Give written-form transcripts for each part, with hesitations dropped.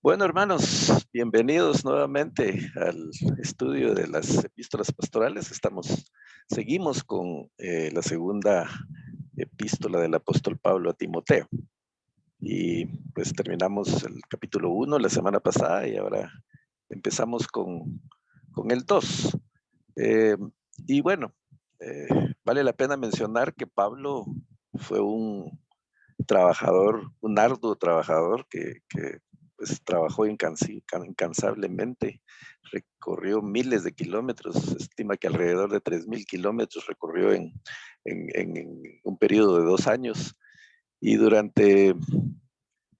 Bueno, hermanos, bienvenidos nuevamente al estudio de las epístolas pastorales. Seguimos con la segunda epístola del apóstol Pablo a Timoteo. Y pues terminamos el capítulo 1 la semana pasada y ahora empezamos con el 2. Eh, y bueno, eh, vale la pena mencionar que Pablo fue un trabajador, un arduo trabajador que pues trabajó incansablemente, recorrió miles de kilómetros, se estima que alrededor de 3,000 kilómetros recorrió en un periodo de 2 años, y durante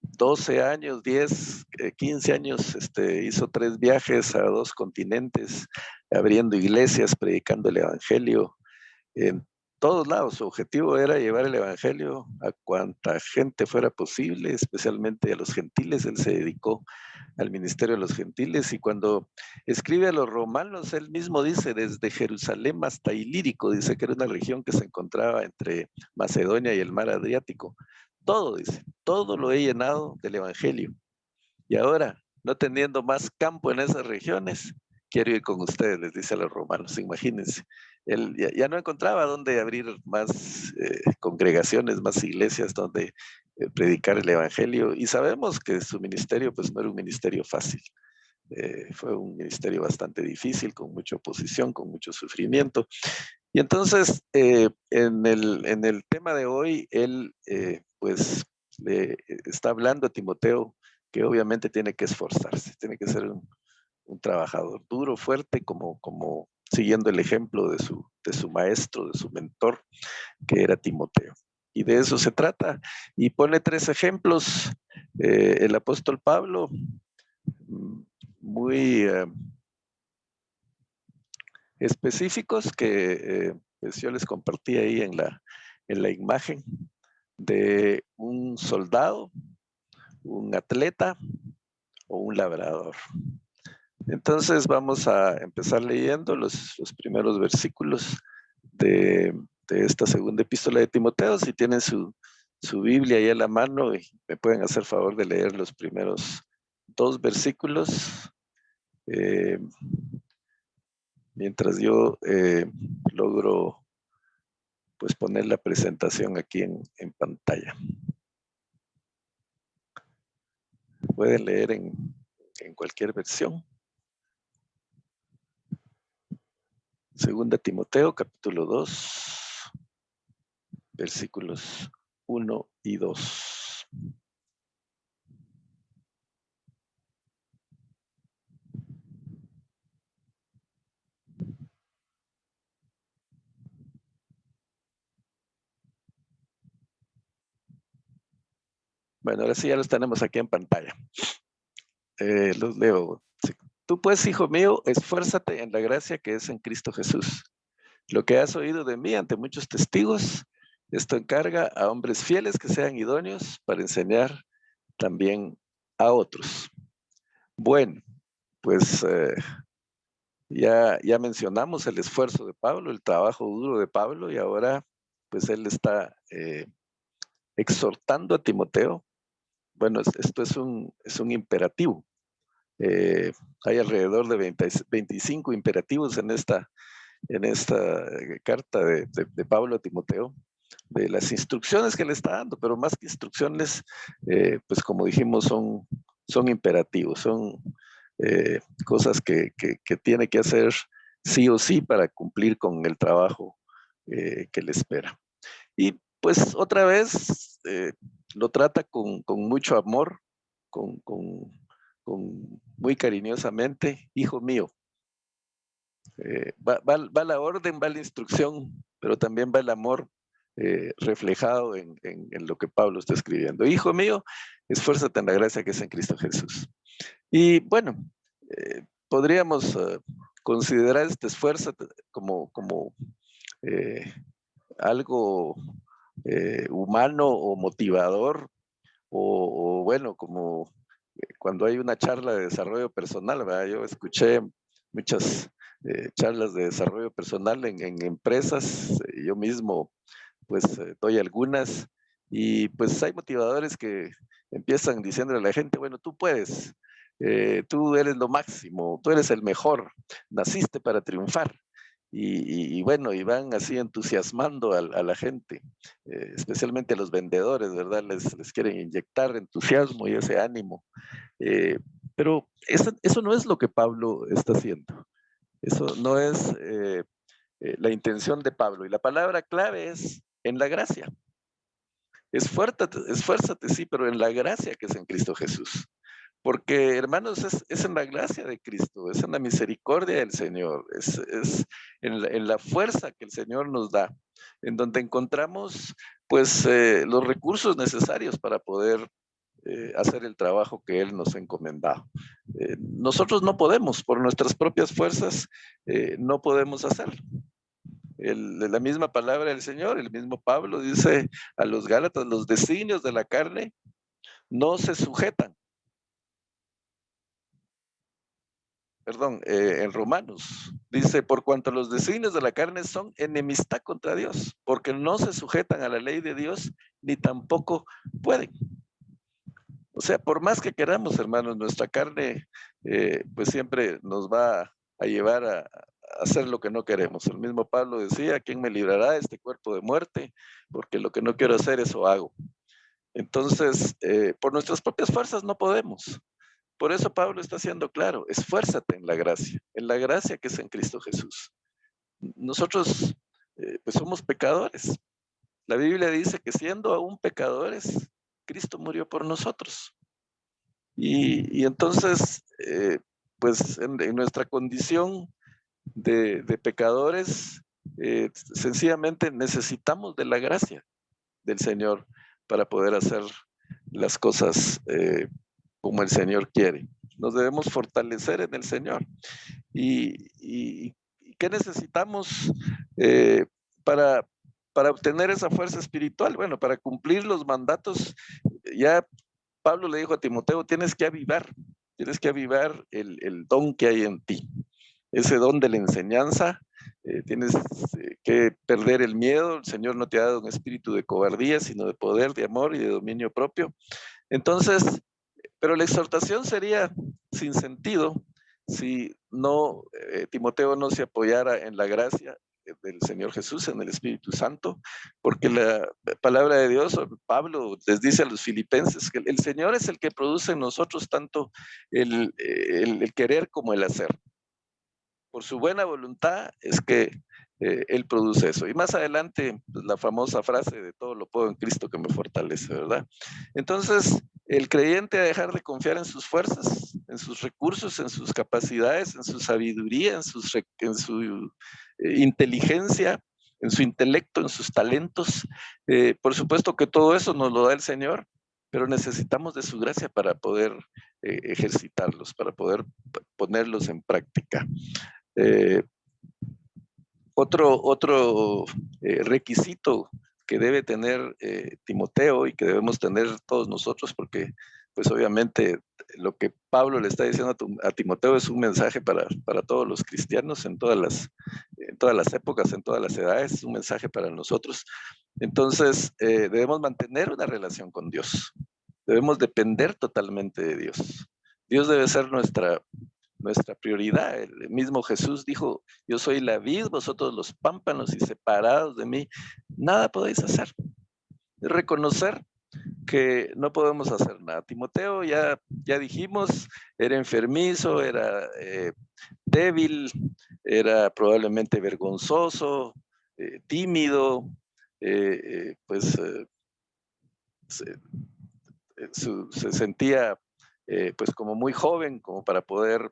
12 años, 10, 15 años, hizo 3 viajes a 2 continentes, abriendo iglesias, predicando el evangelio en todos lados. Su objetivo era llevar el evangelio a cuanta gente fuera posible, especialmente a los gentiles. Él se dedicó al ministerio de los gentiles, y cuando escribe a los romanos, él mismo dice: desde Jerusalén hasta Ilírico, dice que era una región que se encontraba entre Macedonia y el mar Adriático. Todo, dice, todo lo he llenado del evangelio. Y ahora, no teniendo más campo en esas regiones, quiero ir con ustedes, les dice a los romanos. Imagínense, él ya no encontraba dónde abrir más congregaciones, más iglesias donde predicar el evangelio. Y sabemos que su ministerio pues no era un ministerio fácil. Fue un ministerio bastante difícil, con mucha oposición, con mucho sufrimiento. Y entonces, en el tema de hoy, él pues le está hablando a Timoteo que obviamente tiene que esforzarse, tiene que ser un trabajador duro, fuerte, como siguiendo el ejemplo de su maestro, de su mentor, que era Timoteo. Y de eso se trata. Y pone 3 ejemplos. El apóstol Pablo, mm, muy específicos, que pues yo les compartí ahí en la imagen de un soldado, un atleta o un labrador. Entonces vamos a empezar leyendo los primeros versículos de, de esta segunda epístola de Timoteo. Si tienen su Biblia ahí a la mano, y me pueden hacer favor de leer los primeros 2 versículos, eh, mientras yo logro pues poner la presentación aquí en pantalla. Pueden leer en cualquier versión. Segunda Timoteo, capítulo 2, versículos 1 y 2. Bueno, ahora sí ya los tenemos aquí en pantalla. Los leo. Tú pues, hijo mío, esfuérzate en la gracia que es en Cristo Jesús. Lo que has oído de mí ante muchos testigos, esto encarga a hombres fieles que sean idóneos para enseñar también a otros. Bueno, pues ya mencionamos el esfuerzo de Pablo, el trabajo duro de Pablo, y ahora pues él está exhortando a Timoteo. Bueno, esto es un imperativo. Hay alrededor de 25 imperativos en esta carta de Pablo a Timoteo, de las instrucciones que le está dando, pero más que instrucciones, pues como dijimos, son imperativos, son cosas que tiene que hacer sí o sí para cumplir con el trabajo que le espera. Y pues otra vez lo trata con mucho amor, con muy cariñosamente: hijo mío. Va la orden, va la instrucción, pero también va el amor reflejado en lo que Pablo está escribiendo. Hijo mío, esfuérzate en la gracia que es en Cristo Jesús. Y bueno, podríamos considerar este esfuerzo como algo humano o motivador, o bueno, como cuando hay una charla de desarrollo personal, ¿verdad? Yo escuché muchas charlas de desarrollo personal en empresas. Yo mismo pues doy algunas, y pues hay motivadores que empiezan diciéndole a la gente: bueno, tú puedes, tú eres lo máximo, tú eres el mejor, naciste para triunfar. Y bueno, y van así entusiasmando a la gente, especialmente a los vendedores, ¿verdad? Les quieren inyectar entusiasmo y ese ánimo. Eh, pero eso no es lo que Pablo está haciendo. Eso no es la intención de Pablo. Y la palabra clave es en la gracia. Esfuérzate, sí, pero en la gracia que es en Cristo Jesús. Porque, hermanos, es en la gracia de Cristo, es en la misericordia del Señor, es en la fuerza que el Señor nos da, en donde encontramos, pues, los recursos necesarios para poder hacer el trabajo que Él nos ha encomendado. Nosotros no podemos, por nuestras propias fuerzas, no podemos hacerlo. La misma palabra del Señor, el mismo Pablo dice a los Gálatas, los designios de la carne no se sujetan. Perdón, en Romanos, dice, por cuanto los designios de la carne son enemistad contra Dios, porque no se sujetan a la ley de Dios, ni tampoco pueden. O sea, por más que queramos, hermanos, nuestra carne, pues siempre nos va a llevar a hacer lo que no queremos. El mismo Pablo decía, ¿quién me librará de este cuerpo de muerte? Porque lo que no quiero hacer, eso hago. Entonces, por nuestras propias fuerzas no podemos. Por eso Pablo está siendo claro, esfuérzate en la gracia que es en Cristo Jesús. Nosotros pues somos pecadores. La Biblia dice que siendo aún pecadores, Cristo murió por nosotros. Y entonces, pues en nuestra condición de pecadores, sencillamente necesitamos de la gracia del Señor para poder hacer las cosas como el Señor quiere. Nos debemos fortalecer en el Señor. ¿Y qué necesitamos eh, para, para obtener esa fuerza espiritual? Bueno, para cumplir los mandatos, ya Pablo le dijo a Timoteo, tienes que avivar el don que hay en ti. Ese don de la enseñanza, tienes que perder el miedo. El Señor no te ha dado un espíritu de cobardía, sino de poder, de amor y de dominio propio. Entonces, pero la exhortación sería sin sentido si no, Timoteo no se apoyara en la gracia del Señor Jesús, en el Espíritu Santo, porque la palabra de Dios, Pablo les dice a los filipenses que el Señor es el que produce en nosotros tanto el querer como el hacer. Por su buena voluntad es que Él produce eso. Y más adelante, pues, la famosa frase de todo lo puedo en Cristo que me fortalece, ¿verdad? Entonces, el creyente a dejar de confiar en sus fuerzas, en sus recursos, en sus capacidades, en su sabiduría, en su inteligencia, en su intelecto, en sus talentos. Por supuesto que todo eso nos lo da el Señor, pero necesitamos de su gracia para poder ejercitarlos, para poder ponerlos en práctica. Eh, otro requisito que debe tener Timoteo y que debemos tener todos nosotros, porque pues obviamente lo que Pablo le está diciendo a Timoteo es un mensaje para todos los cristianos en todas las épocas, en todas las edades, es un mensaje para nosotros. Entonces debemos mantener una relación con Dios, debemos depender totalmente de Dios. Dios debe ser nuestra prioridad. El mismo Jesús dijo, yo soy la vid, vosotros los pámpanos, y separados de mí, nada podéis hacer. Reconocer que no podemos hacer nada. Timoteo, ya dijimos, era enfermizo, era débil, era probablemente vergonzoso, tímido, pues se sentía pues como muy joven, como para poder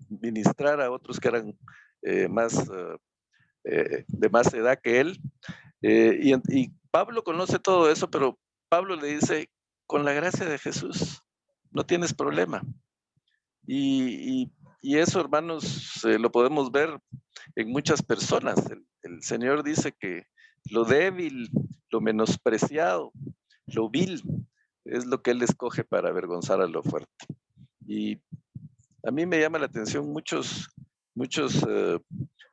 ministrar a otros que eran de más edad que él. Y Pablo conoce todo eso, pero Pablo le dice, con la gracia de Jesús, no tienes problema. Y eso, hermanos, lo podemos ver en muchas personas. El Señor dice que lo débil, lo menospreciado, lo vil, es lo que Él escoge para avergonzar a lo fuerte. Y a mí me llama la atención muchos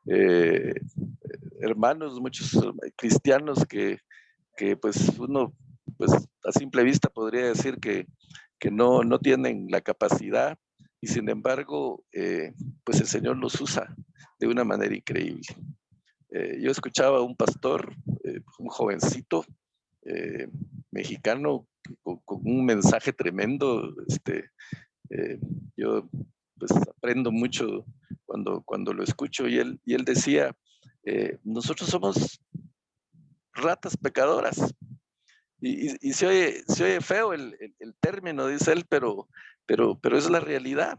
eh, hermanos, muchos cristianos que pues uno pues a simple vista podría decir que que no tienen la capacidad y sin embargo, pues el Señor los usa de una manera increíble. Yo escuchaba a un pastor, un jovencito mexicano con un mensaje tremendo. Yo pues aprendo mucho cuando lo escucho y él decía, nosotros somos ratas pecadoras. Y se oye feo el término, dice él, pero es la realidad.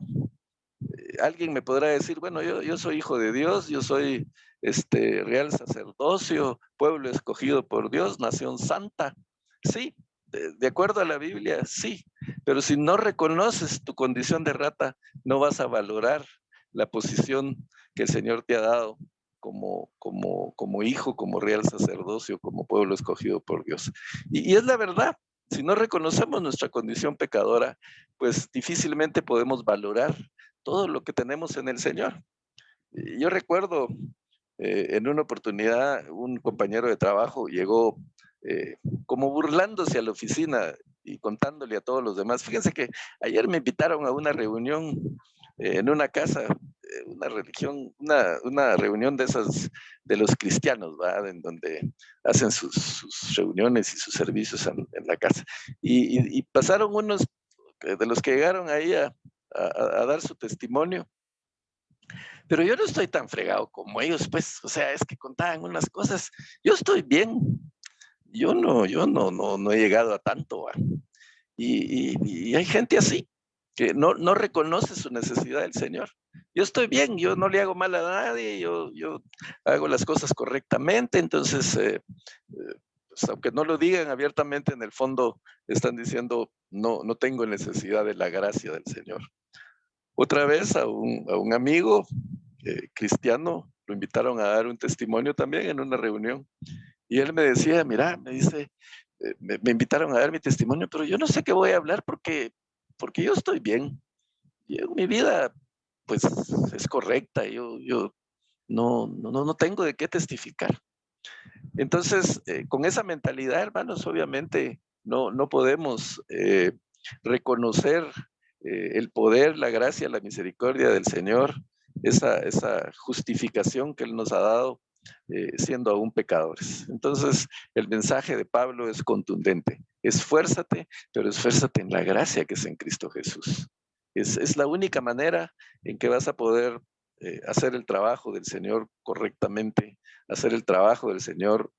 Alguien me podrá decir, bueno, yo soy hijo de Dios, yo soy real sacerdocio, pueblo escogido por Dios, nación santa. Sí, de acuerdo a la Biblia, sí, pero si no reconoces tu condición de rata, no vas a valorar la posición que el Señor te ha dado como hijo, como real sacerdocio, como pueblo escogido por Dios. Y es la verdad, si no reconocemos nuestra condición pecadora, pues difícilmente podemos valorar todo lo que tenemos en el Señor. Yo recuerdo en una oportunidad un compañero de trabajo llegó como burlándose a la oficina y contándole a todos los demás. Fíjense que ayer me invitaron a una reunión en una casa, una religión, una reunión de esas de los cristianos, ¿verdad? En donde hacen sus reuniones y sus servicios en la casa. Y pasaron unos de los que llegaron ahí a dar su testimonio. Pero yo no estoy tan fregado como ellos, pues, o sea, es que contaban unas cosas. Yo estoy bien. Yo no he llegado a tanto. ¿Va? Y hay gente así, que no reconoce su necesidad del Señor. Yo estoy bien, yo no le hago mal a nadie, yo hago las cosas correctamente, entonces, pues, aunque no lo digan abiertamente, en el fondo están diciendo, no tengo necesidad de la gracia del Señor. Otra vez a un amigo cristiano lo invitaron a dar un testimonio también en una reunión. Y él me decía, mira, me dice, me invitaron a dar mi testimonio, pero yo no sé qué voy a hablar porque yo estoy bien. Mi vida, pues, es correcta. Yo no tengo de qué testificar. Entonces, con esa mentalidad, hermanos, obviamente no podemos reconocer el poder, la gracia, la misericordia del Señor, esa justificación que Él nos ha dado siendo aún pecadores. Entonces, el mensaje de Pablo es contundente. Esfuérzate, pero esfuérzate en la gracia que es en Cristo Jesús. Es la única manera en que vas a poder hacer el trabajo del Señor correctamente, hacer el trabajo del Señor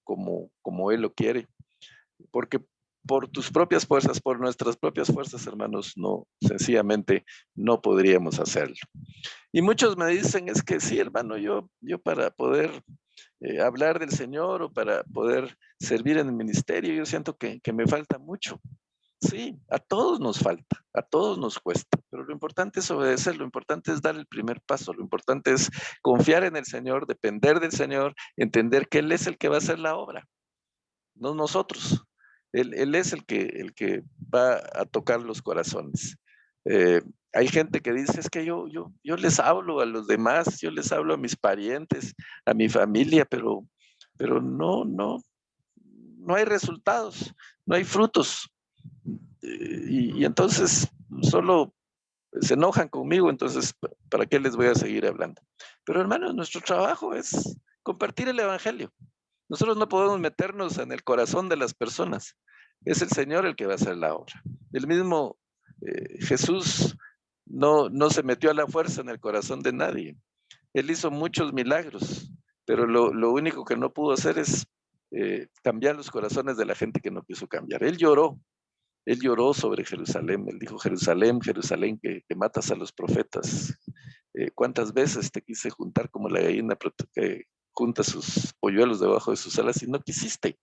como Él lo quiere. Porque por tus propias fuerzas, por nuestras propias fuerzas, hermanos, sencillamente no podríamos hacerlo. Y muchos me dicen, es que sí, hermano, yo para poder hablar del Señor o para poder servir en el ministerio, yo siento que me falta mucho. Sí, a todos nos falta, a todos nos cuesta, pero lo importante es obedecer, lo importante es dar el primer paso, lo importante es confiar en el Señor, depender del Señor, entender que Él es el que va a hacer la obra, no nosotros. Él es el que va a tocar los corazones. Hay gente que dice, es que yo les hablo a los demás, yo les hablo a mis parientes, a mi familia, pero no hay resultados, no hay frutos. Y entonces solo se enojan conmigo, entonces, ¿para qué les voy a seguir hablando? Pero hermanos, nuestro trabajo es compartir el Evangelio. Nosotros no podemos meternos en el corazón de las personas. Es el Señor el que va a hacer la obra. El mismo Jesús no se metió a la fuerza en el corazón de nadie. Él hizo muchos milagros, pero lo único que no pudo hacer es cambiar los corazones de la gente que no quiso cambiar. Él lloró sobre Jerusalén. Él dijo, Jerusalén, Jerusalén, que matas a los profetas. ¿Cuántas veces te quise juntar como la gallina que junta sus polluelos debajo de sus alas y no quisiste?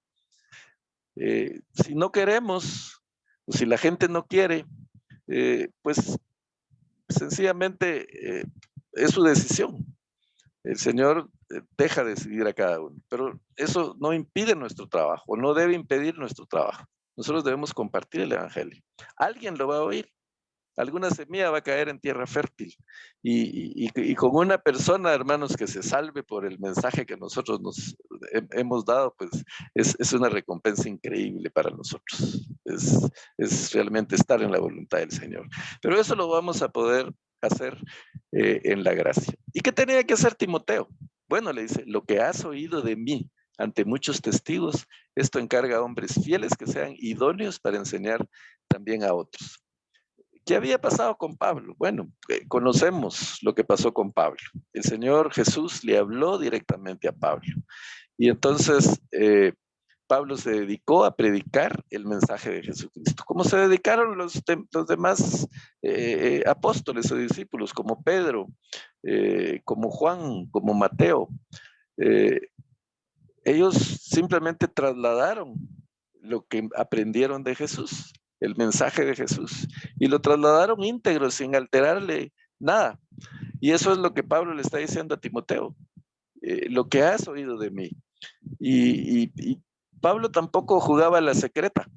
Si no queremos, o si la gente no quiere, pues sencillamente es su decisión. El Señor deja decidir a cada uno, pero eso no impide nuestro trabajo, no debe impedir nuestro trabajo. Nosotros debemos compartir el Evangelio. Alguien lo va a oír, alguna semilla va a caer en tierra fértil. Y con una persona, hermanos, que se salve por el mensaje que nosotros nos hemos dado, pues es una recompensa increíble para nosotros. es realmente estar en la voluntad del Señor. Pero eso lo vamos a poder hacer en la gracia. ¿Y qué tenía que hacer Timoteo? Bueno, le dice, lo que has oído de mí ante muchos testigos, esto encarga a hombres fieles que sean idóneos para enseñar también a otros. ¿Qué había pasado con Pablo? Bueno, conocemos lo que pasó con Pablo. El Señor Jesús le habló directamente a Pablo. Y entonces Pablo se dedicó a predicar el mensaje de Jesucristo, como se dedicaron los demás apóstoles o discípulos, como Pedro, como Juan, como Mateo. Eh, Ellos simplemente trasladaron lo que aprendieron de Jesús, el mensaje de Jesús, y lo trasladaron íntegro, sin alterarle nada. Y eso es lo que Pablo le está diciendo a Timoteo, lo que has oído de mí. Y Pablo tampoco jugaba a la secreta.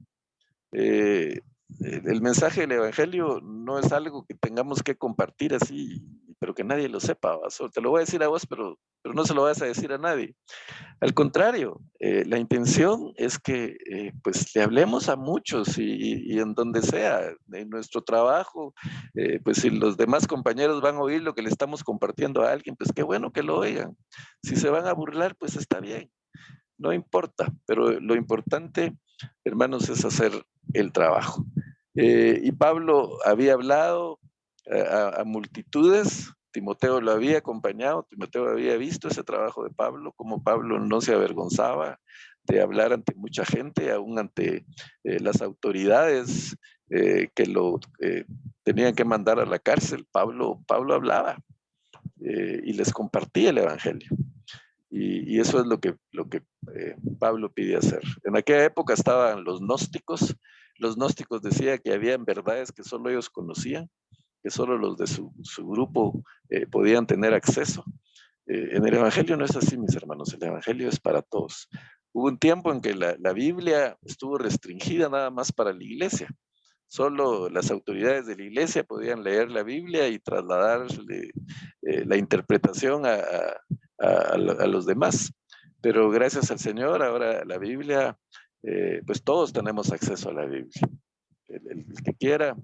Eh, el mensaje del Evangelio no es algo que tengamos que compartir así, pero que nadie lo sepa. Te lo voy a decir a vos, pero no se lo vas a decir a nadie. Al contrario, la intención es que pues le hablemos a muchos y en donde sea, en nuestro trabajo, pues si los demás compañeros van a oír lo que le estamos compartiendo a alguien, pues qué bueno que lo oigan. Si se van a burlar, pues está bien, no importa, pero lo importante, hermanos, es hacer el trabajo. Y Pablo había hablado a multitudes, Timoteo lo había acompañado, Timoteo había visto ese trabajo de Pablo, como Pablo no se avergonzaba de hablar ante mucha gente, aún ante las autoridades que lo tenían que mandar a la cárcel. Pablo hablaba y les compartía el Evangelio. Y eso es lo que Pablo pide hacer. En aquella época estaban los gnósticos. Los gnósticos decían que habían verdades que solo ellos conocían, que solo los de su grupo podían tener acceso. En el Evangelio no es así, mis hermanos. El Evangelio es para todos. Hubo un tiempo en que la Biblia estuvo restringida nada más para la iglesia. Solo las autoridades de la iglesia podían leer la Biblia y trasladarle la interpretación a los demás. Pero gracias al Señor, ahora la Biblia, pues todos tenemos acceso a la Biblia. El que quiera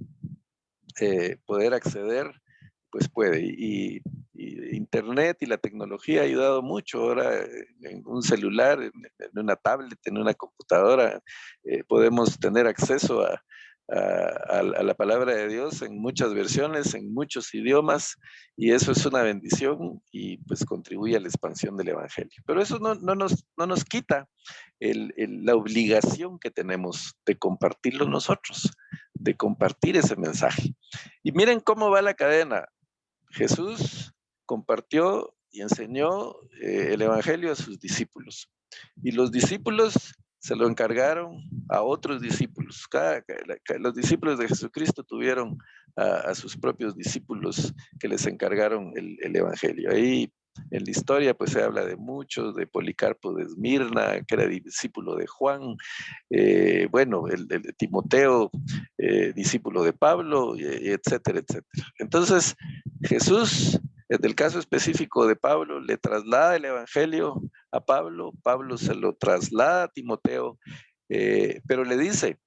poder acceder, pues puede. Y Internet y la tecnología ha ayudado mucho. Ahora en un celular, en una tablet, en una computadora, podemos tener acceso a la palabra de Dios en muchas versiones, en muchos idiomas, y eso es una bendición y pues contribuye a la expansión del Evangelio. Pero eso no nos quita la obligación que tenemos de compartirlo nosotros, de compartir ese mensaje. Y miren cómo va la cadena. Jesús compartió y enseñó el Evangelio a sus discípulos. Y los discípulos se lo encargaron a otros discípulos. Los discípulos de Jesucristo tuvieron a sus propios discípulos que les encargaron el Evangelio. Ahí en la historia pues se habla de muchos, de Policarpo de Esmirna, que era discípulo de Juan, bueno, el de Timoteo, discípulo de Pablo, etcétera, etcétera. Entonces, Jesús, en el caso específico de Pablo, le traslada el Evangelio a Pablo, Pablo se lo traslada a Timoteo, pero le dice,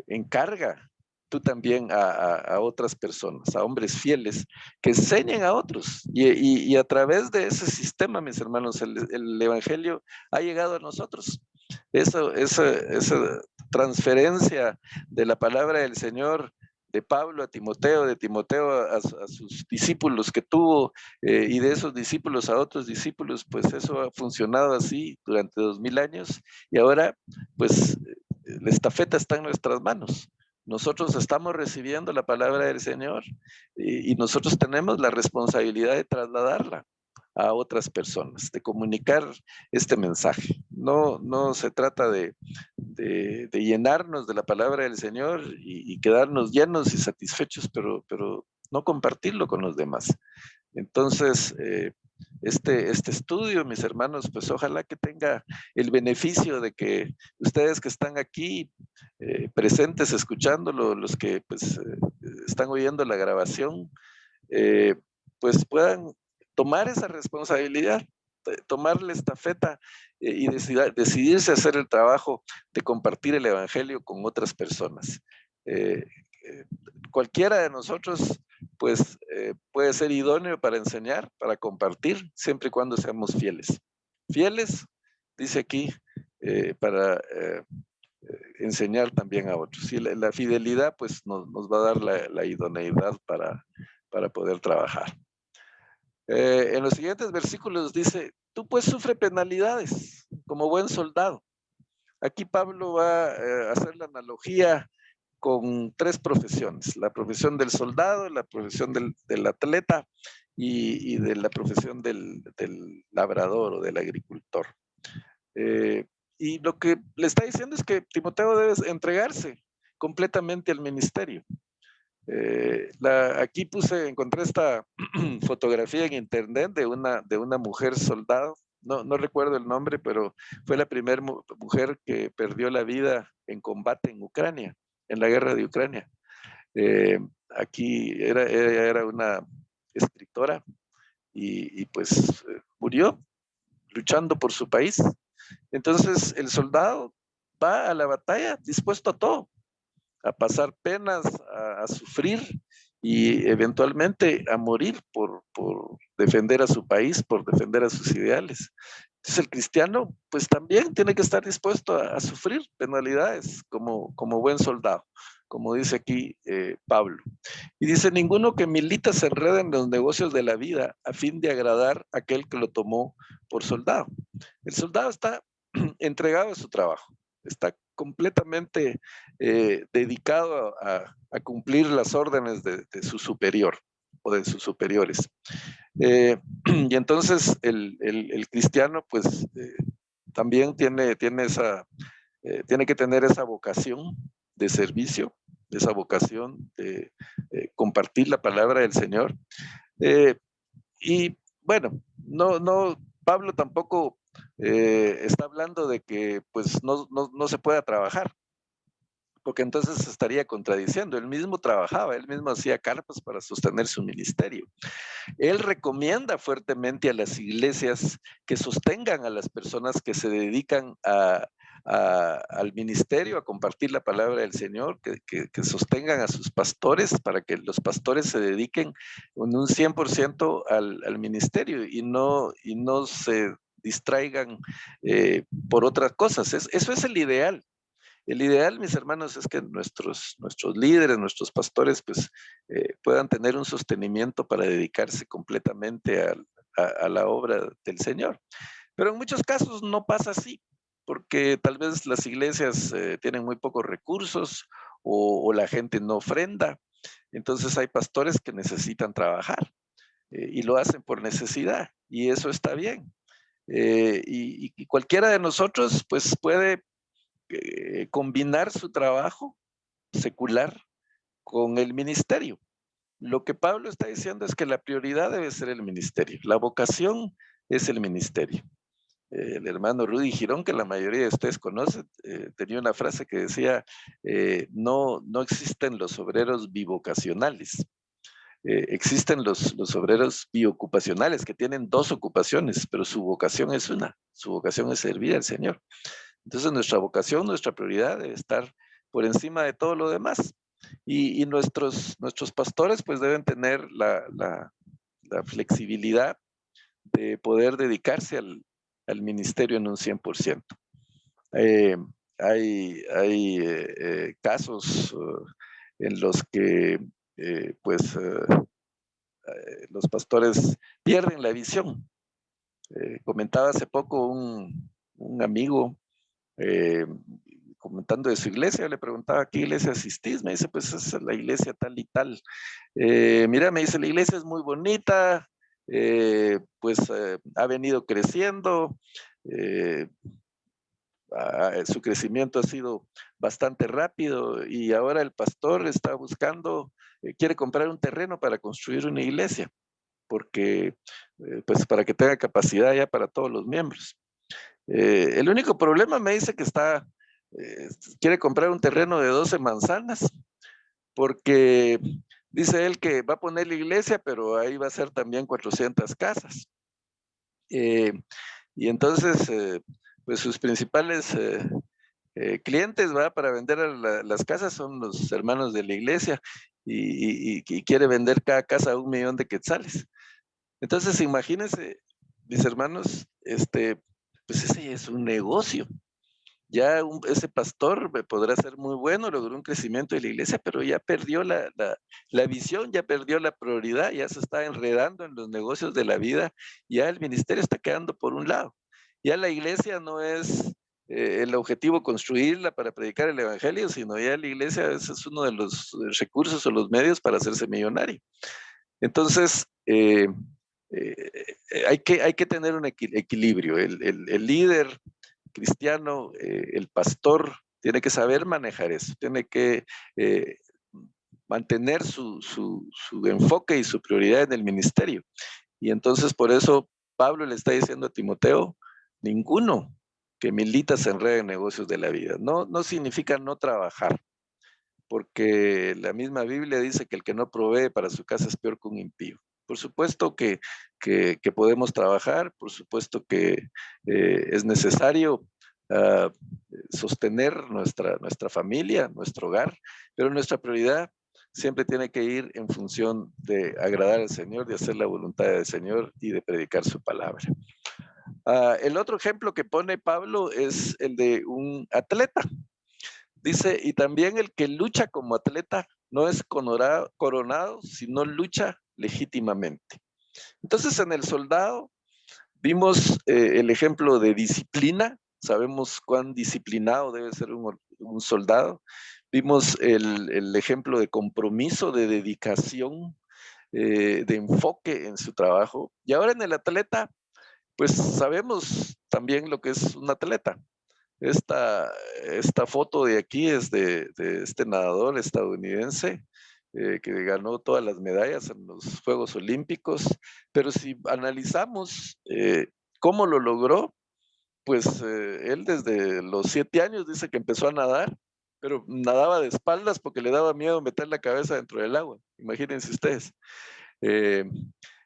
encarga tú también a otras personas, a hombres fieles, que enseñen a otros. Y a través de ese sistema, mis hermanos, el Evangelio ha llegado a nosotros. Esa transferencia de la palabra del Señor de Pablo a Timoteo, de Timoteo a sus discípulos que tuvo, y de esos discípulos a otros discípulos, pues eso ha funcionado así durante 2000 años, y ahora pues la estafeta está en nuestras manos. Nosotros estamos recibiendo la palabra del Señor y nosotros tenemos la responsabilidad de trasladarla a otras personas, de comunicar este mensaje. No se trata de llenarnos de la palabra del Señor y quedarnos llenos y satisfechos, pero no compartirlo con los demás. Entonces, este estudio, mis hermanos, pues ojalá que tenga el beneficio de que ustedes que están aquí presentes escuchándolo, los que pues están oyendo la grabación, eh, pues puedan tomar esa responsabilidad, tomar la estafeta y decidirse a hacer el trabajo de compartir el evangelio con otras personas. Cualquiera de nosotros pues puede ser idóneo para enseñar, para compartir, siempre y cuando seamos fieles. Fieles, dice aquí, para enseñar también a otros. Y la fidelidad pues nos va a dar la idoneidad para poder trabajar. En los siguientes versículos dice, tú pues sufre penalidades como buen soldado. Aquí Pablo va a hacer la analogía con tres profesiones, la profesión del soldado, la profesión del atleta y de la profesión del labrador o del agricultor. Y lo que le está diciendo es que Timoteo debe entregarse completamente al ministerio. Aquí encontré esta fotografía en internet de una mujer soldado, no recuerdo el nombre, pero fue la primera mujer que perdió la vida en combate en Ucrania, en la guerra de Ucrania. Aquí era una escritora y pues murió luchando por su país. Entonces el soldado va a la batalla dispuesto a todo, a pasar penas, a sufrir y eventualmente a morir por defender a su país, por defender a sus ideales. Entonces el cristiano pues también tiene que estar dispuesto a sufrir penalidades como buen soldado, como dice aquí Pablo. Y dice, ninguno que milita se enreda en los negocios de la vida a fin de agradar a aquel que lo tomó por soldado. El soldado está entregado a su trabajo, está completamente dedicado a cumplir las órdenes de su superior o de sus superiores. Y entonces el cristiano pues también tiene que tener esa vocación de servicio, esa vocación de compartir la palabra del Señor. Y bueno, Pablo tampoco está hablando de que pues no se pueda trabajar, porque entonces se estaría contradiciendo. Él mismo trabajaba, él mismo hacía carpas para sostener su ministerio. Él recomienda fuertemente a las iglesias que sostengan a las personas que se dedican al ministerio, a compartir la palabra del Señor, que sostengan a sus pastores para que los pastores se dediquen en un 100% al ministerio y no se distraigan por otras cosas. Eso es el ideal. El ideal, mis hermanos, es que nuestros líderes, nuestros pastores, pues puedan tener un sostenimiento para dedicarse completamente a la obra del Señor. Pero en muchos casos no pasa así, porque tal vez las iglesias tienen muy pocos recursos o la gente no ofrenda. Entonces hay pastores que necesitan trabajar y lo hacen por necesidad y eso está bien. Y cualquiera de nosotros pues puede combinar su trabajo secular con el ministerio. Lo que Pablo está diciendo es que la prioridad debe ser el ministerio, la vocación es el ministerio. El hermano Rudy Girón, que la mayoría de ustedes conocen, tenía una frase que decía, no existen los obreros bivocacionales, existen los obreros biocupacionales que tienen dos ocupaciones, pero su vocación es una, su vocación es servir al Señor. Entonces nuestra vocación, nuestra prioridad debe estar por encima de todo lo demás. Y nuestros pastores pues deben tener la flexibilidad de poder dedicarse al ministerio en un 100%. Hay casos en los que los pastores pierden la visión. Comentaba hace poco un amigo comentando de su iglesia, le preguntaba, ¿qué iglesia asistís? Me dice, pues es la iglesia tal y tal. Mira, me dice, la iglesia es muy bonita, ha venido creciendo, su crecimiento ha sido bastante rápido y ahora el pastor está buscando, quiere comprar un terreno para construir una iglesia, porque pues para que tenga capacidad ya para todos los miembros. El único problema me dice que quiere comprar un terreno de 12 manzanas, porque dice él que va a poner la iglesia, pero ahí va a ser también 400 casas. Y entonces, pues sus principales clientes, ¿va? Para vender a las casas son los hermanos de la iglesia y quiere vender cada casa a 1 millón de quetzales. Entonces, imagínense, mis hermanos, pues ese es un negocio. Ya ese pastor podrá ser muy bueno, logró un crecimiento de la iglesia, pero ya perdió la visión, ya perdió la prioridad, ya se está enredando en los negocios de la vida, ya el ministerio está quedando por un lado. Ya la iglesia no es el objetivo construirla para predicar el evangelio, sino ya la iglesia ese es uno de los recursos o los medios para hacerse millonario. Entonces, hay que tener un equilibrio. El líder cristiano, el pastor, tiene que saber manejar eso, tiene que mantener su enfoque y su prioridad en el ministerio. Y entonces por eso Pablo le está diciendo a Timoteo, ninguno que milita se enreda en negocios de la vida. No, no significa no trabajar, porque la misma Biblia dice que el que no provee para su casa es peor que un impío. Por supuesto que podemos trabajar, por supuesto que es necesario sostener nuestra familia, nuestro hogar, pero nuestra prioridad siempre tiene que ir en función de agradar al Señor, de hacer la voluntad del Señor y de predicar su palabra. El otro ejemplo que pone Pablo es el de un atleta. Dice, y también el que lucha como atleta no es coronado, sino lucha legítimamente. Entonces, en el soldado vimos el ejemplo de disciplina, sabemos cuán disciplinado debe ser un soldado. Vimos el ejemplo de compromiso, de dedicación, de enfoque en su trabajo. Y ahora en el atleta, pues sabemos también lo que es un atleta. Esta foto de aquí es de este nadador estadounidense que ganó todas las medallas en los Juegos Olímpicos, pero si analizamos cómo lo logró, pues él desde los 7 años dice que empezó a nadar, pero nadaba de espaldas porque le daba miedo meter la cabeza dentro del agua, imagínense ustedes. Eh,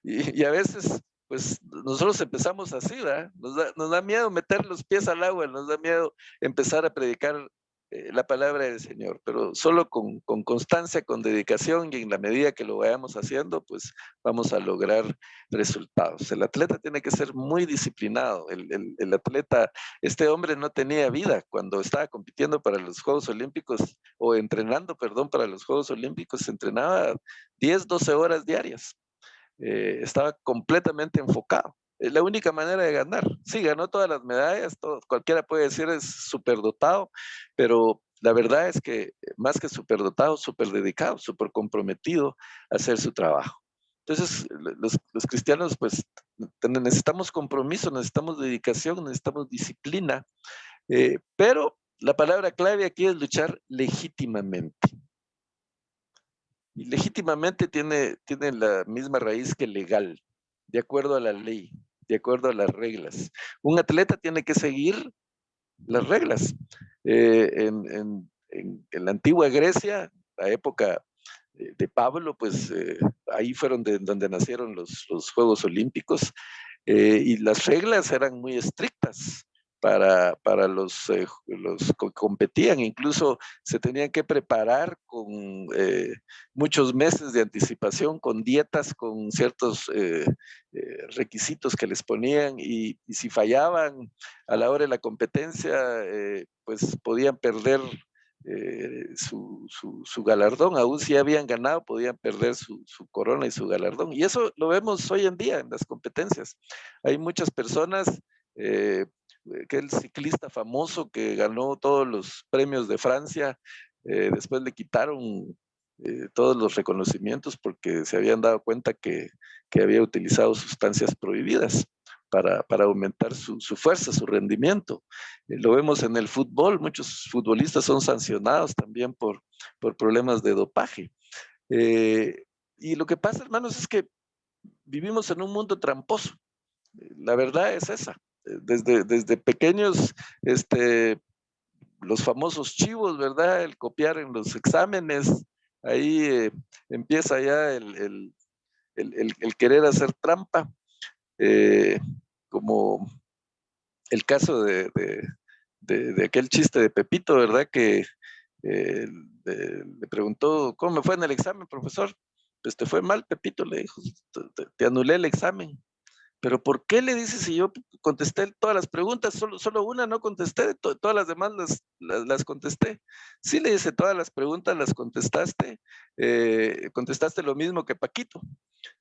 y a veces, pues nosotros empezamos así, ¿verdad? Nos da miedo meter los pies al agua, nos da miedo empezar a predicar la palabra del Señor, pero solo con constancia, con dedicación y en la medida que lo vayamos haciendo, pues vamos a lograr resultados. El atleta tiene que ser muy disciplinado. El atleta, este hombre no tenía vida cuando estaba compitiendo para los Juegos Olímpicos o entrenando, perdón, para los Juegos Olímpicos, se entrenaba 10, 12 horas diarias. Estaba completamente enfocado. Es la única manera de ganar. Sí, ganó todas las medallas, cualquiera puede decir es superdotado, pero la verdad es que más que superdotado, súper dedicado, súper comprometido a hacer su trabajo. Entonces, los cristianos, pues, necesitamos compromiso, necesitamos dedicación, necesitamos disciplina, pero la palabra clave aquí es luchar legítimamente. Y legítimamente tiene la misma raíz que legal, de acuerdo a la ley, de acuerdo a las reglas. Un atleta tiene que seguir las reglas. En la antigua Grecia, la época de Pablo, pues ahí fueron donde nacieron los Juegos Olímpicos, y las reglas eran muy estrictas para los que competían, incluso se tenían que preparar con muchos meses de anticipación, con dietas, con ciertos requisitos que les ponían y si fallaban a la hora de la competencia, pues podían perder su galardón, aún si habían ganado, podían perder su corona y su galardón. Y eso lo vemos hoy en día en las competencias. Hay muchas personas, que el ciclista famoso que ganó todos los premios de Francia, después le quitaron todos los reconocimientos porque se habían dado cuenta que había utilizado sustancias prohibidas para aumentar su fuerza, su rendimiento. Lo vemos en el fútbol, muchos futbolistas son sancionados también por problemas de dopaje. Y lo que pasa, hermanos, es que vivimos en un mundo tramposo. La verdad es esa. Desde pequeños, los famosos chivos, ¿verdad? El copiar en los exámenes, ahí empieza ya el querer hacer trampa, eh, como el caso de aquel chiste de Pepito, ¿verdad? Que le preguntó, ¿cómo me fue en el examen, profesor? Pues te fue mal, Pepito, le dijo, te anulé el examen. Pero ¿por qué le dices si yo contesté todas las preguntas? Solo una no contesté, todas las demás las contesté. Sí, le dice, todas las preguntas las contestaste, contestaste lo mismo que Paquito.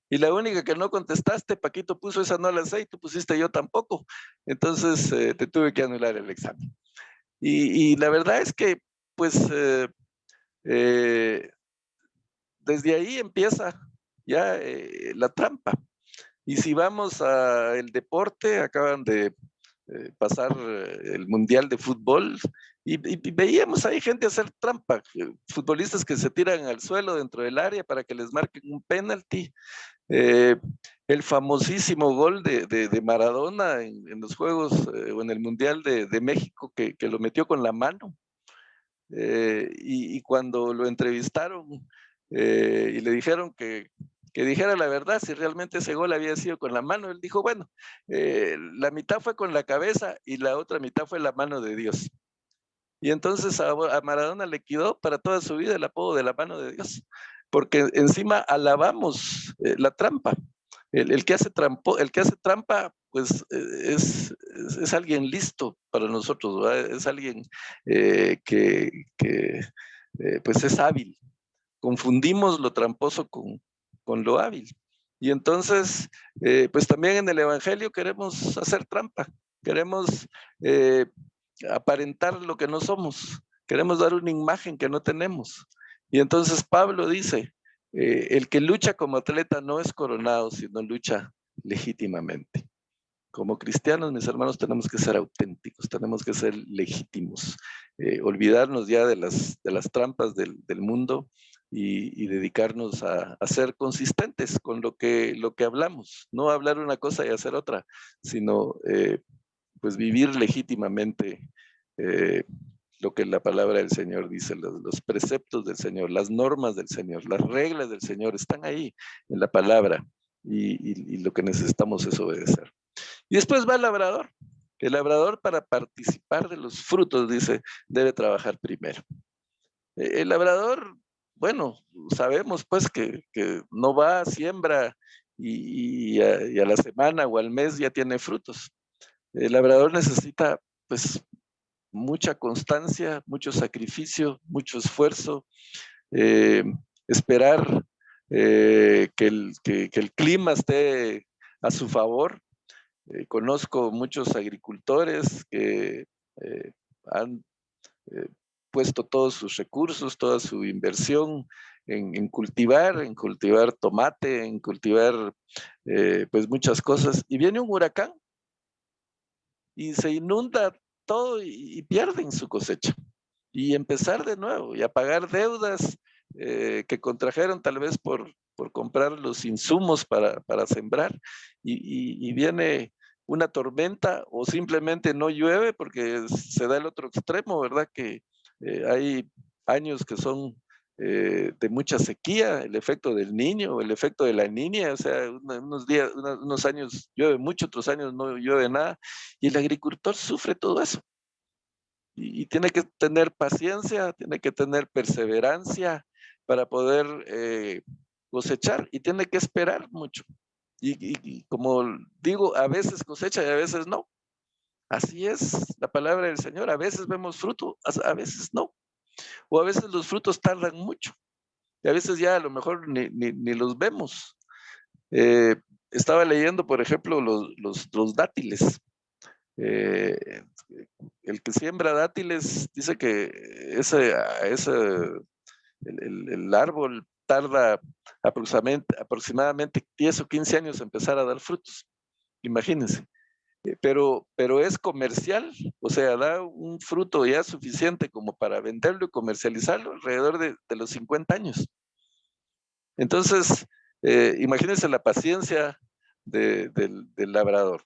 Y la única que no contestaste, Paquito puso esa no la sé y tú pusiste yo tampoco. Entonces te tuve que anular el examen. Y la verdad es que, pues, eh, desde ahí empieza ya la trampa. Y si vamos al deporte, acaban de pasar el Mundial de Fútbol y veíamos ahí gente hacer trampa, futbolistas que se tiran al suelo dentro del área para que les marquen un penalti. Eh, el famosísimo gol de Maradona en los Juegos o en el Mundial de México que lo metió con la mano. Y cuando lo entrevistaron y le dijeron que dijera la verdad, si realmente ese gol había sido con la mano, él dijo, bueno, la mitad fue con la cabeza y la otra mitad fue la mano de Dios. Y entonces a Maradona le quedó para toda su vida el apodo de la mano de Dios, porque encima alabamos la trampa. El que hace trampa, pues es alguien listo para nosotros, ¿verdad? Es alguien que pues es hábil. Confundimos lo tramposo con lo hábil. Y entonces, pues también en el Evangelio queremos hacer trampa, queremos eh, aparentar lo que no somos, queremos dar una imagen que no tenemos. Y entonces Pablo dice, el que lucha como atleta no es coronado, sino lucha legítimamente. Como cristianos, mis hermanos, tenemos que ser auténticos, tenemos que ser legítimos, olvidarnos ya de las trampas del mundo y dedicarnos a ser consistentes con lo que hablamos, no hablar una cosa y hacer otra, sino pues vivir legítimamente lo que la palabra del Señor dice, los preceptos del Señor, las normas del Señor, las reglas del Señor están ahí en la palabra y lo que necesitamos es obedecer. Y después va el labrador. El labrador para participar de los frutos, dice, debe trabajar primero. El labrador, bueno, sabemos pues que no va, siembra y a la semana o al mes ya tiene frutos. El labrador necesita pues mucha constancia, mucho sacrificio, mucho esfuerzo, eh, esperar que el clima esté a su favor. Conozco muchos agricultores que han eh, puesto todos sus recursos, toda su inversión en cultivar tomate, en cultivar pues muchas cosas. Y viene un huracán y se inunda todo y pierden su cosecha. Y empezar de nuevo y a pagar deudas que contrajeron tal vez por comprar los insumos para sembrar y viene una tormenta o simplemente no llueve porque se da el otro extremo, ¿verdad? Que hay años que son de mucha sequía, el efecto del niño, el efecto de la niña, o sea, unos días, unos años llueve mucho, otros años no llueve nada, y el agricultor sufre todo eso. Y tiene que tener paciencia, tiene que tener perseverancia para poder cosechar y tiene que esperar mucho. Y como digo, a veces cosecha y a veces no. Así es la palabra del Señor. A veces vemos fruto, a veces no. O a veces los frutos tardan mucho. Y a veces ya a lo mejor ni los vemos. Eh, estaba leyendo, por ejemplo, los dátiles. Eh, el que siembra dátiles dice que el árbol tarda aproximadamente 10 o 15 años en empezar a dar frutos. Imagínense. Pero es comercial, o sea, da un fruto ya suficiente como para venderlo y comercializarlo alrededor de los 50 años. Entonces, imagínense la paciencia del labrador.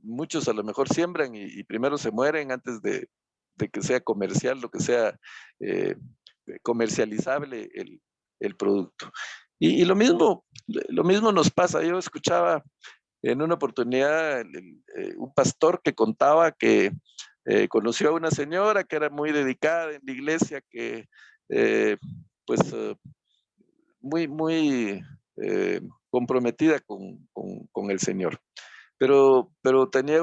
Muchos a lo mejor siembran y primero se mueren antes de que sea comercial, lo que sea comercializable el producto. Y lo mismo nos pasa. Yo escuchaba En una oportunidad, un pastor que contaba que conoció a una señora que era muy dedicada en la iglesia, que pues muy comprometida con el Señor. Pero tenía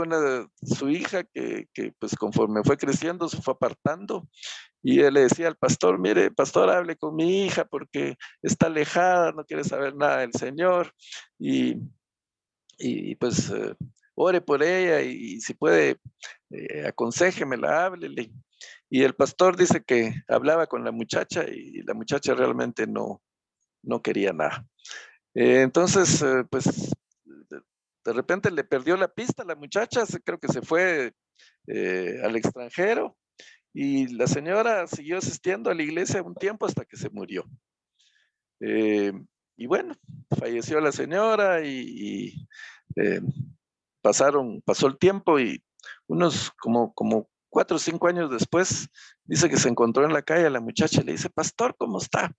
su hija que pues conforme fue creciendo se fue apartando, y él le decía al pastor: mire, pastor, hable con mi hija porque está alejada, no quiere saber nada del Señor, y, pues ore por ella, y si puede, aconséjemela, háblele. Y el pastor dice que hablaba con la muchacha y la muchacha realmente no quería nada. Entonces, pues de repente le perdió la pista a la muchacha, creo que se fue al extranjero, y la señora siguió asistiendo a la iglesia un tiempo hasta que se murió. Y bueno, falleció la señora y eh, pasó el tiempo, y unos como 4 o 5 años después, dice que se encontró en la calle a la muchacha y le dice: pastor, ¿cómo está?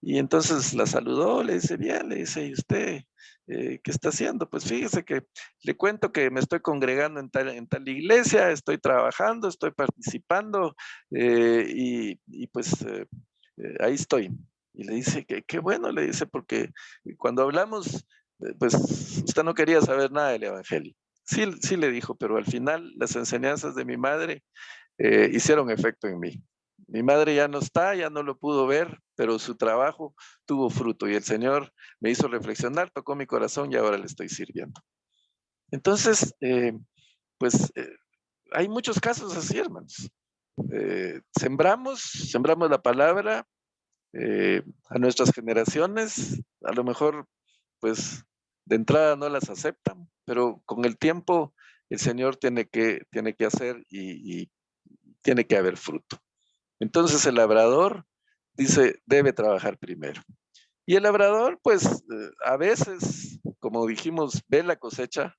Y entonces la saludó, le dice: bien, le dice: ¿y usted qué está haciendo? Pues fíjese que le cuento que me estoy congregando en tal iglesia, estoy trabajando, estoy participando, y pues ahí estoy. Y le dice que qué bueno, le dice, porque cuando hablamos, pues usted no quería saber nada del evangelio. Sí, sí le dijo, pero al final las enseñanzas de mi madre hicieron efecto en mí. Mi madre ya no está, ya no lo pudo ver, pero su trabajo tuvo fruto, y el Señor me hizo reflexionar, tocó mi corazón, y ahora le estoy sirviendo. Entonces, pues hay muchos casos así, hermanos. Sembramos la palabra a nuestras generaciones, a lo mejor, pues, de entrada no las aceptan, pero con el tiempo el Señor tiene que hacer, y tiene que haber fruto. Entonces el labrador dice: debe trabajar primero. Y el labrador, pues a veces, como dijimos, ve la cosecha,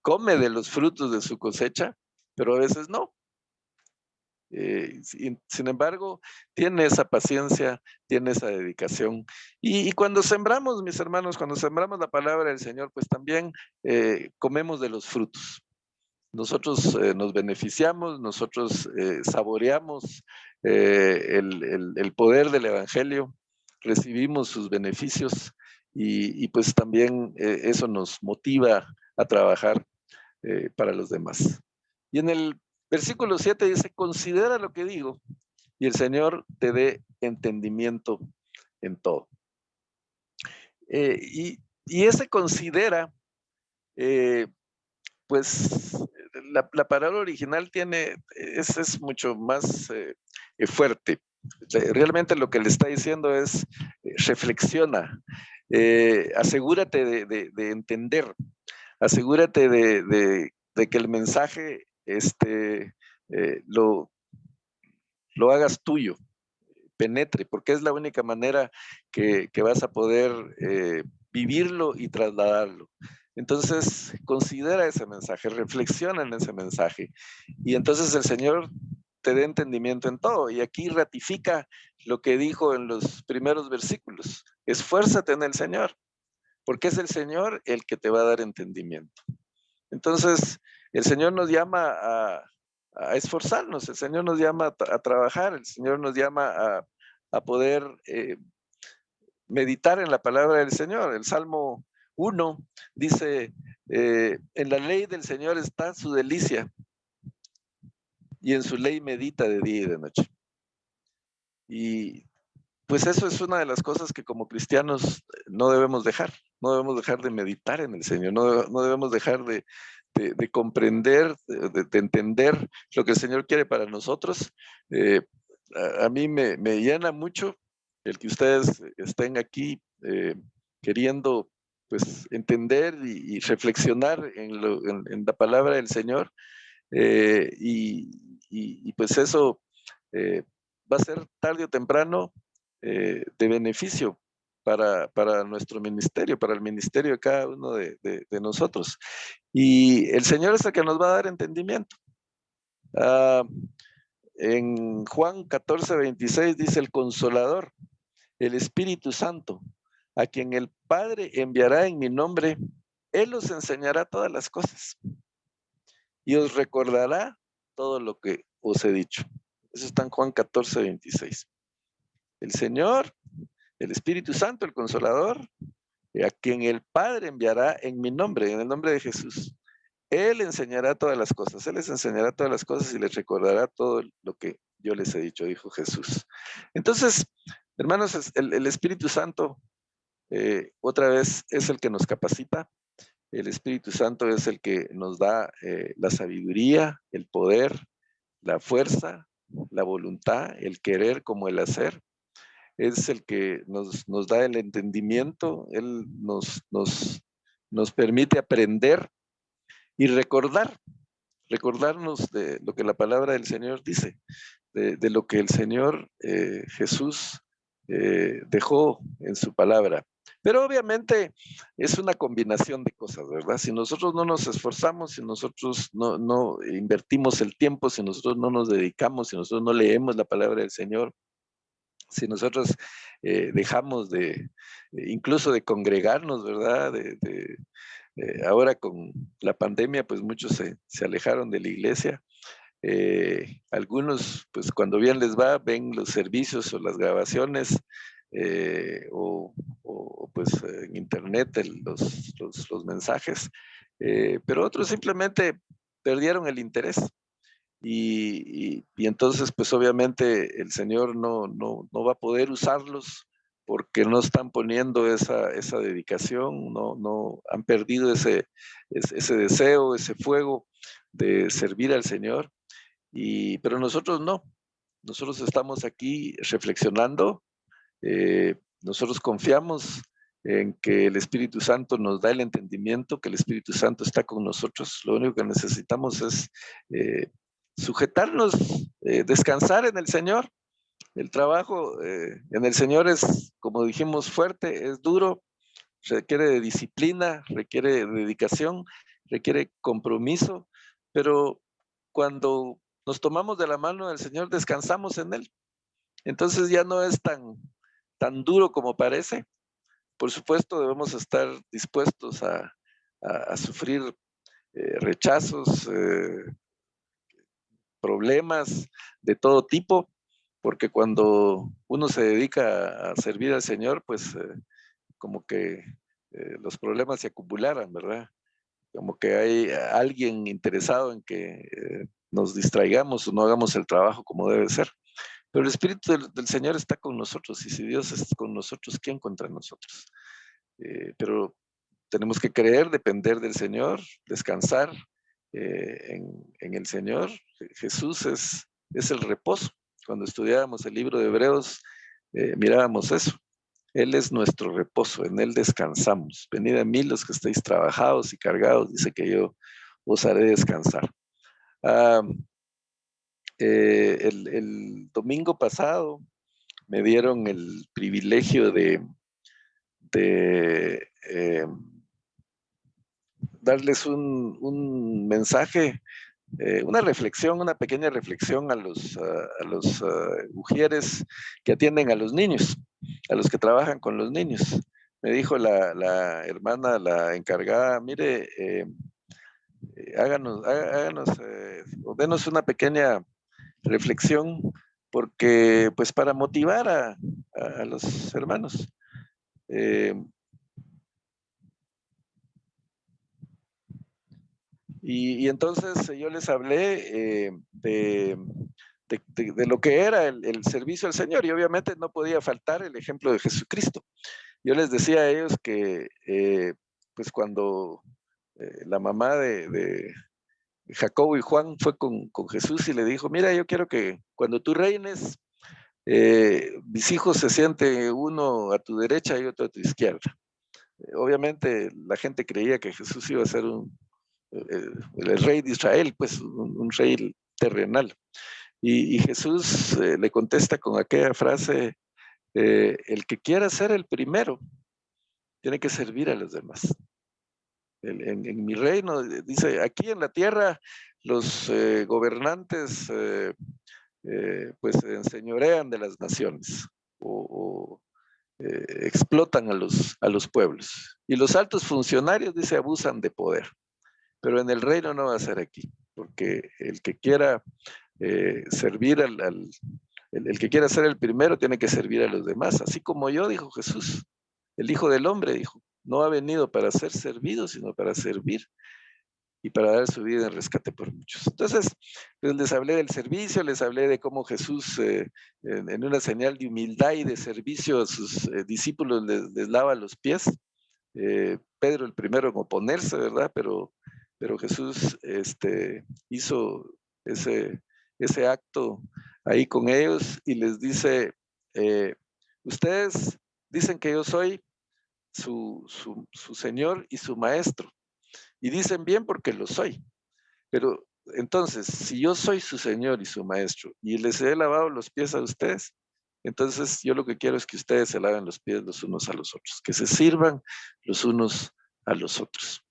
come de los frutos de su cosecha, pero a veces no. Sin embargo, tiene esa paciencia, tiene esa dedicación. Y cuando sembramos, mis hermanos, cuando sembramos la palabra del Señor, pues también comemos de los frutos. Nosotros nos beneficiamos, nosotros saboreamos el poder del Evangelio, recibimos sus beneficios, y pues también eso nos motiva a trabajar para los demás. Y en el versículo 7 dice: considera lo que digo, y el Señor te dé entendimiento en todo. Y ese considera, pues la palabra original es mucho más fuerte. Realmente lo que le está diciendo es: reflexiona, asegúrate de entender, asegúrate de que el mensaje lo hagas tuyo, penetre, porque es la única manera que vas a poder vivirlo y trasladarlo. Entonces, considera ese mensaje, reflexiona en ese mensaje, y entonces el Señor te dé entendimiento en todo. Y aquí ratifica lo que dijo en los primeros versículos: esfuérzate en el Señor, porque es el Señor el que te va a dar entendimiento. Entonces, el Señor nos llama a esforzarnos, el Señor nos llama a trabajar, el Señor nos llama a poder meditar en la palabra del Señor. El Salmo 1 dice: en la ley del Señor está su delicia, y en su ley medita de día y de noche. Y pues eso es una de las cosas que como cristianos no debemos dejar de meditar en el Señor, no debemos dejar de comprender, de entender lo que el Señor quiere para nosotros. A mí me llena mucho el que ustedes estén aquí queriendo, pues, entender y reflexionar en la palabra del Señor, y pues eso va a ser tarde o temprano de beneficio para nuestro ministerio, para el ministerio de cada uno de nosotros. Y el Señor es el que nos va a dar entendimiento. En Juan 14:26 dice: el Consolador, el Espíritu Santo, a quien el Padre enviará en mi nombre, Él os enseñará todas las cosas y os recordará todo lo que os he dicho. Eso está en Juan 14, 26. El Señor, el Espíritu Santo, el Consolador, a quien el Padre enviará en mi nombre, en el nombre de Jesús. Él enseñará todas las cosas, Él les enseñará todas las cosas y les recordará todo lo que yo les he dicho, dijo Jesús. Entonces, hermanos, el Espíritu Santo, otra vez, es el que nos capacita. El Espíritu Santo es el que nos da la sabiduría, el poder, la fuerza, la voluntad, el querer como el hacer. Es el que nos da el entendimiento, Él nos permite aprender y recordarnos de lo que la palabra del Señor dice, de lo que el Señor Jesús dejó en su palabra. Pero obviamente es una combinación de cosas, ¿verdad? Si nosotros no nos esforzamos, si nosotros no invertimos el tiempo, si nosotros no nos dedicamos, si nosotros no leemos la palabra del Señor, si nosotros dejamos incluso de congregarnos, ¿verdad? Ahora con la pandemia, pues muchos se alejaron de la iglesia. Algunos, pues cuando bien les va, ven los servicios o las grabaciones o pues en internet los mensajes, pero otros simplemente perdieron el interés. Y entonces, pues obviamente el Señor no va a poder usarlos porque no están poniendo esa dedicación, no han perdido ese deseo, ese fuego de servir al Señor. Pero nosotros no, nosotros estamos aquí reflexionando, nosotros confiamos en que el Espíritu Santo nos da el entendimiento, que el Espíritu Santo está con nosotros. Lo único que necesitamos es sujetarnos, descansar en el Señor. El trabajo en el Señor es, como dijimos, fuerte, es duro, requiere de disciplina, requiere de dedicación, requiere compromiso, pero cuando nos tomamos de la mano del Señor, descansamos en Él. Entonces ya no es tan duro como parece. Por supuesto, debemos estar dispuestos a sufrir rechazos, problemas de todo tipo, porque cuando uno se dedica a servir al Señor, pues como que los problemas se acumularan, ¿verdad? Como que hay alguien interesado en que nos distraigamos o no hagamos el trabajo como debe ser. Pero el Espíritu del Señor está con nosotros y si Dios es con nosotros, ¿quién contra nosotros? Pero tenemos que creer, depender del Señor, descansar en el Señor. Jesús es el reposo. Cuando estudiábamos el libro de Hebreos, mirábamos eso. Él es nuestro reposo, en Él descansamos. Venid a mí los que estéis trabajados y cargados, dice que yo os haré descansar. Ah, el domingo pasado me dieron el privilegio de darles un mensaje, una reflexión, una pequeña reflexión a los ujieres que atienden a los niños, a los que trabajan con los niños. Me dijo la hermana, la encargada, mire, háganos, o denos una pequeña reflexión, porque pues para motivar a los hermanos. Y entonces yo les hablé de lo que era el servicio al Señor y obviamente no podía faltar el ejemplo de Jesucristo. Yo les decía a ellos que pues cuando la mamá de Jacobo y Juan fue con Jesús y le dijo, mira, yo quiero que cuando tú reines, mis hijos se sienten uno a tu derecha y otro a tu izquierda. Obviamente la gente creía que Jesús iba a ser el rey de Israel, pues un rey terrenal. Y Jesús le contesta con aquella frase, el que quiera ser el primero, tiene que servir a los demás. En mi reino, dice, aquí en la tierra los gobernantes pues se enseñorean de las naciones o explotan a los pueblos. Y los altos funcionarios, dice, abusan de poder. Pero en el reino no va a ser aquí, porque el que quiera servir el que quiera ser el primero tiene que servir a los demás, así como yo, dijo Jesús, el Hijo del Hombre, dijo, no ha venido para ser servido, sino para servir y para dar su vida en rescate por muchos. Entonces, pues les hablé del servicio, les hablé de cómo Jesús, en una señal de humildad y de servicio a sus discípulos, les lava los pies. Pedro el primero en oponerse, ¿verdad? Pero Jesús hizo ese acto ahí con ellos y les dice, ustedes dicen que yo soy su Señor y su Maestro. Y dicen bien porque lo soy. Pero entonces, si yo soy su Señor y su Maestro y les he lavado los pies a ustedes, entonces yo lo que quiero es que ustedes se laven los pies los unos a los otros, que se sirvan los unos a los otros.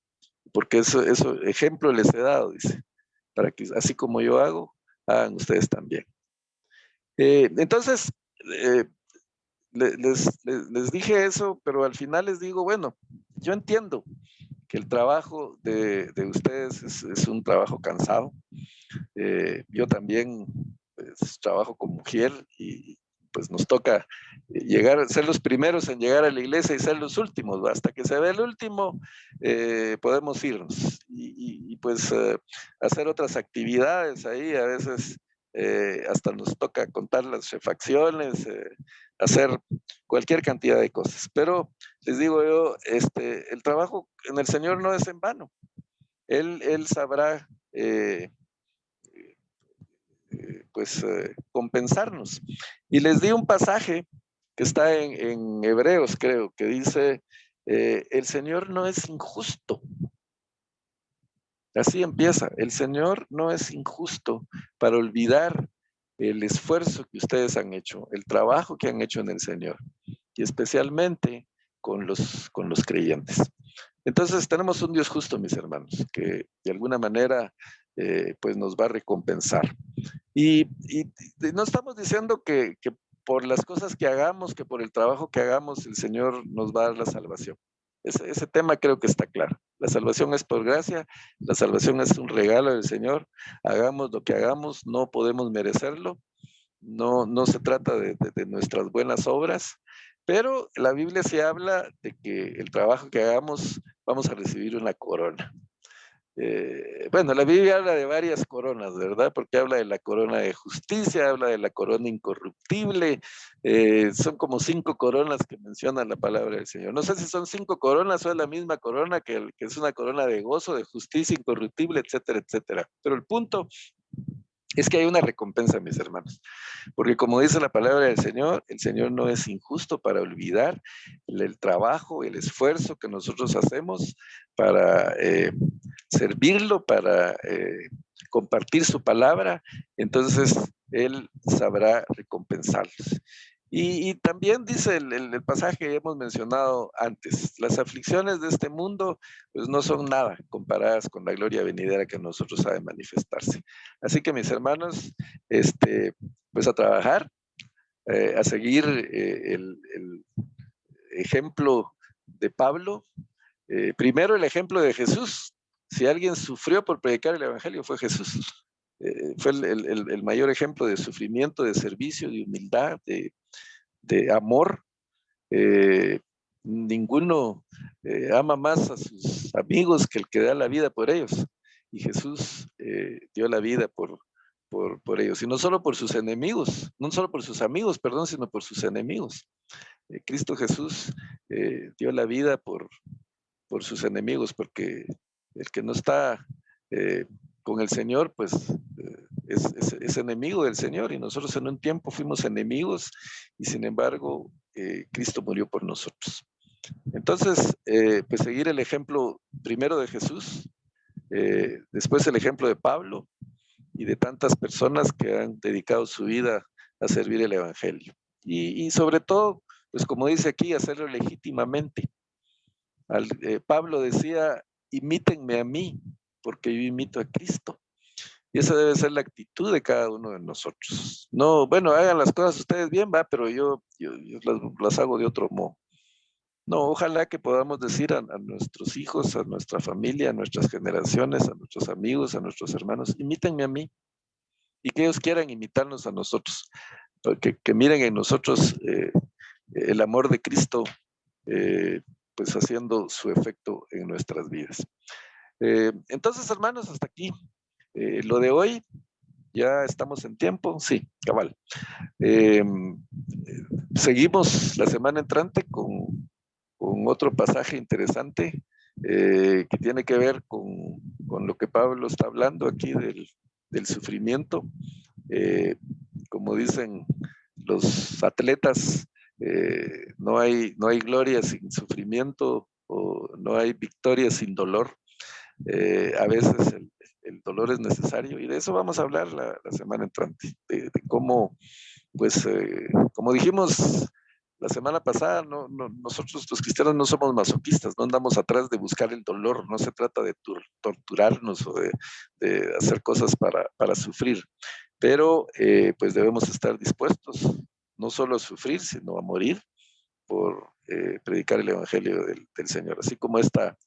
Porque eso ejemplo les he dado, dice, para que así como yo hago, hagan ustedes también. Entonces, les dije eso, pero al final les digo, bueno, yo entiendo que el trabajo de ustedes es un trabajo cansado. Yo también pues, trabajo con mujer y pues nos toca llegar, ser los primeros en llegar a la iglesia y ser los últimos, ¿va? Hasta que se ve el último, podemos irnos y pues hacer otras actividades ahí, a veces hasta nos toca contar las refacciones, hacer cualquier cantidad de cosas, pero les digo yo, el trabajo en el Señor no es en vano, Él sabrá pues compensarnos. Y les di un pasaje que está en Hebreos, creo, que dice, el Señor no es injusto. Así empieza, el Señor no es injusto para olvidar el esfuerzo que ustedes han hecho, el trabajo que han hecho en el Señor, y especialmente con los creyentes. Entonces tenemos un Dios justo, mis hermanos, que de alguna manera pues nos va a recompensar. Y no estamos diciendo que por las cosas que hagamos, que por el trabajo que hagamos, el Señor nos va a dar la salvación. Ese tema creo que está claro. La salvación es por gracia, la salvación es un regalo del Señor. Hagamos lo que hagamos, no podemos merecerlo. No se trata de nuestras buenas obras, pero la Biblia sí habla de que el trabajo que hagamos vamos a recibir una corona. Bueno, la Biblia habla de varias coronas, ¿verdad? Porque habla de la corona de justicia, habla de la corona incorruptible, son como 5 coronas que menciona la palabra del Señor. No sé si son 5 coronas o es la misma corona que es una corona de gozo, de justicia incorruptible, etcétera, etcétera. Pero el punto es que hay una recompensa, mis hermanos, porque como dice la palabra del Señor, el Señor no es injusto para olvidar el trabajo, el esfuerzo que nosotros hacemos para servirlo, para compartir su palabra, entonces Él sabrá recompensarlos. Y también dice el pasaje que hemos mencionado antes, las aflicciones de este mundo pues no son nada comparadas con la gloria venidera que nosotros ha de manifestarse. Así que mis hermanos, pues a trabajar, a seguir el ejemplo de Pablo, primero el ejemplo de Jesús. Si alguien sufrió por predicar el Evangelio fue Jesús. Fue el mayor ejemplo de sufrimiento, de servicio, de humildad, de amor. Ninguno ama más a sus amigos que el que da la vida por ellos. Y Jesús dio la vida por ellos. Y no solo por sus enemigos, no solo por sus amigos, perdón, sino por sus enemigos. Cristo Jesús dio la vida por sus enemigos, porque el que no está con el Señor, pues es enemigo del Señor, y nosotros en un tiempo fuimos enemigos, y sin embargo, Cristo murió por nosotros. Entonces, pues seguir el ejemplo primero de Jesús, después el ejemplo de Pablo, y de tantas personas que han dedicado su vida a servir el Evangelio. Y sobre todo, pues como dice aquí, hacerlo legítimamente. Pablo decía, imítenme a mí, porque yo imito a Cristo. Y esa debe ser la actitud de cada uno de nosotros. No, bueno, hagan las cosas ustedes bien, va, pero yo las hago de otro modo. No, ojalá que podamos decir a nuestros hijos, a nuestra familia, a nuestras generaciones, a nuestros amigos, a nuestros hermanos, imítenme a mí y que ellos quieran imitarnos a nosotros, que miren en nosotros el amor de Cristo, eh, pues haciendo su efecto en nuestras vidas. Entonces, hermanos, hasta aquí. Lo de hoy, ya estamos en tiempo, sí, cabal. Seguimos la semana entrante con otro pasaje interesante que tiene que ver con lo que Pablo está hablando aquí del sufrimiento. Como dicen los atletas, no hay gloria sin sufrimiento o no hay victoria sin dolor. A veces el dolor es necesario y de eso vamos a hablar la semana entrante, de cómo, pues, como dijimos la semana pasada, nosotros los cristianos no somos masoquistas, no andamos atrás de buscar el dolor, no se trata de torturarnos o de hacer cosas para sufrir, pero pues debemos estar dispuestos no solo a sufrir, sino a morir por predicar el Evangelio del Señor. Así como esta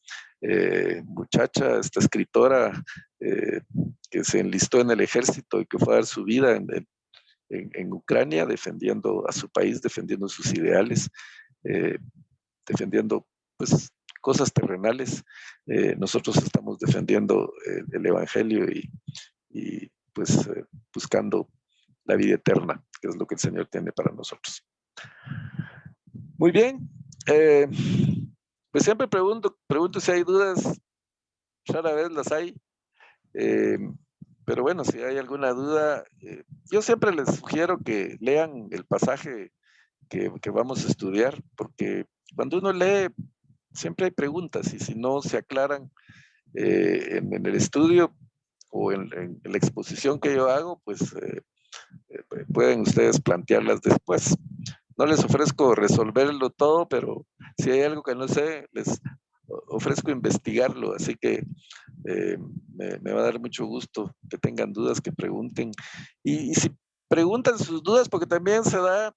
muchacha, esta escritora que se enlistó en el ejército y que fue a dar su vida en Ucrania defendiendo a su país, defendiendo sus ideales, eh, defendiendo pues cosas terrenales. Nosotros estamos defendiendo el Evangelio y pues buscando la vida eterna, que es lo que el Señor tiene para nosotros. Muy bien. Pues siempre pregunto si hay dudas, rara vez las hay. Eh, pero bueno, si hay alguna duda, yo siempre les sugiero que lean el pasaje que vamos a estudiar, porque cuando uno lee, siempre hay preguntas y si no se aclaran en el estudio o en la exposición que yo hago, pues pueden ustedes plantearlas después. No les ofrezco resolverlo todo, pero si hay algo que no sé, les ofrezco investigarlo, así que me va a dar mucho gusto que tengan dudas, que pregunten. Y si preguntan sus dudas, porque también se ha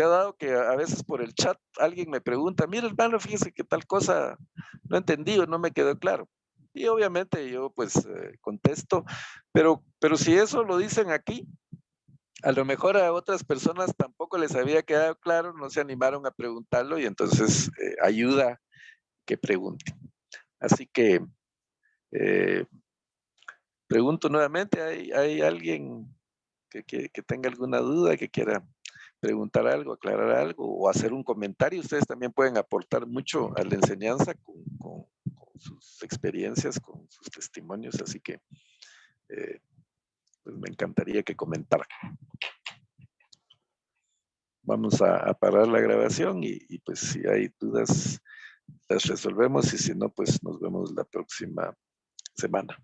dado que a veces por el chat alguien me pregunta, mira hermano, fíjese que tal cosa no entendí o no me quedó claro. Y obviamente yo pues contesto, pero si eso lo dicen aquí, a lo mejor a otras personas tampoco les había quedado claro, no se animaron a preguntarlo y entonces ayuda que pregunten. Así que eh, pregunto nuevamente, ¿hay alguien que tenga alguna duda, que quiera preguntar algo, aclarar algo o hacer un comentario? Ustedes también pueden aportar mucho a la enseñanza con sus experiencias, con sus testimonios, así que pues me encantaría que comentaran. Vamos a parar la grabación y pues si hay dudas las resolvemos y si no, pues nos vemos la próxima semana.